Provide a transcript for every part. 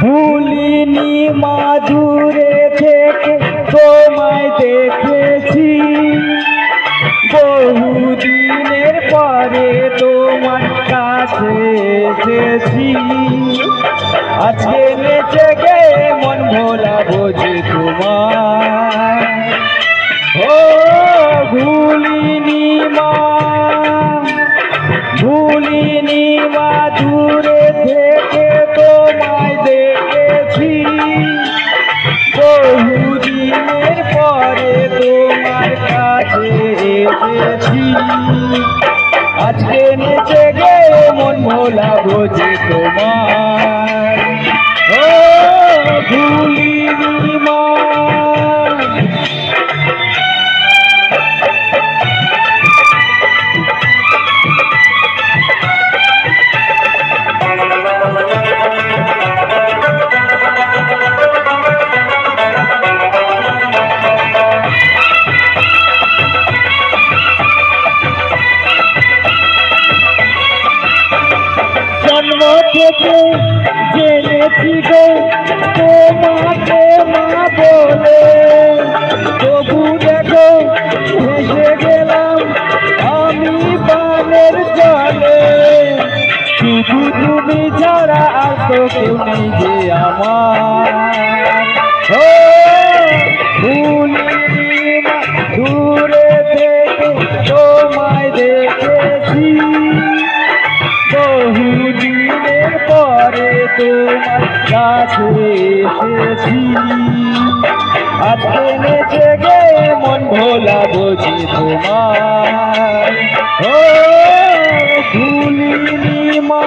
ভুলিনি মা দূরে থেকে তোমায় দেখেছি, বহুদিনের পরে তোমার কাছে এসেছি। আজকে নেচে গে মন ভোলা বোঝে তোমার। ও ভুলিনি মা, ভুলিনি মা দূরে থেকে তোমায় দেখেছি, বহুদিনের পরে তোমার কাছে এসেছি। আজকে নেচে গে মন ভোলা বোঝে তোমার। ও ভুলিনি মা। জন্ম থেকে জেনেছি গো তোমাকে মা বলে, তবু দেখো ভেসে গেলাম আমি বানের জলে। শুধু তুমি ছাড়া আর তো কেউ নেই যে আমার। ও ভুলিনি মা দূরে থেকে তোমায় দেখেছি, বহুদিনের পরে তোমার কাছে এসেছি। আজকে নেচে গে মন ভোলা বোঝে তোমার। ও ভুলিনি মা।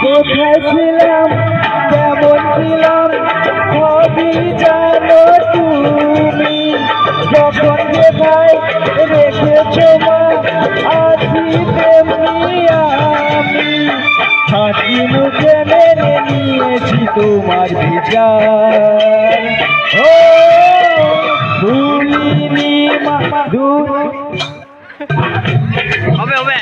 কোথায় ছিলাম কেমন ছিলাম সবই জানো তুমি, যখন যেথায় রেখেছো মা আছি তেমনি আমি। হাসি মুখে মেনে নিয়েছি তোমার বিচার। ও ভুলিনি মা দূর হবে হবে।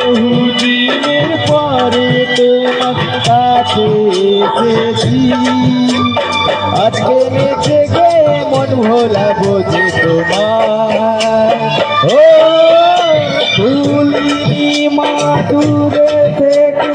বহুদিনের পরে তোমার কাছে এসেছি, আজকে নেচে গে মন ভোলা বোঝে তোমার। ও ভুলিনি মা দূরে থেকে।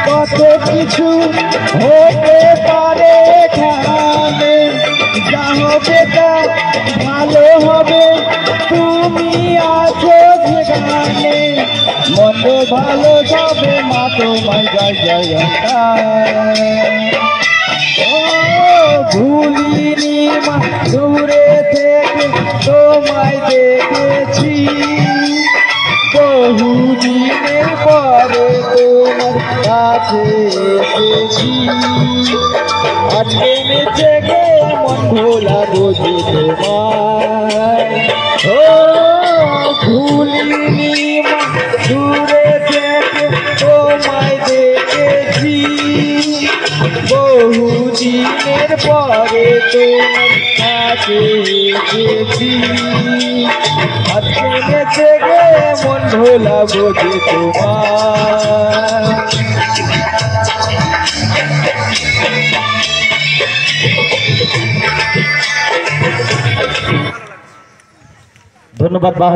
কত কিছু হতে পারে এখানে, যা হবে তা ভালো হবে তুমি আছো যেখানে। মন্দ ভালো যাবে মা তোমায় জয় জয়কার। ও ভুলিনি মা দূরে থেকে তোমায় দেখেছি, বহুদিনের পরে তোমার কাছে এসেছি। আজকে নেচে গে মন ভোলা বোঝে তোমার। ও ভুলিনি মা দূরে থেকে তোমায় দেখেছি, বহুদিন বহুদিনের পরে তোমার কাছে এসেছি আজকে নেচে গে মন ভোলাবো যে তোমার ধন্যবাদ।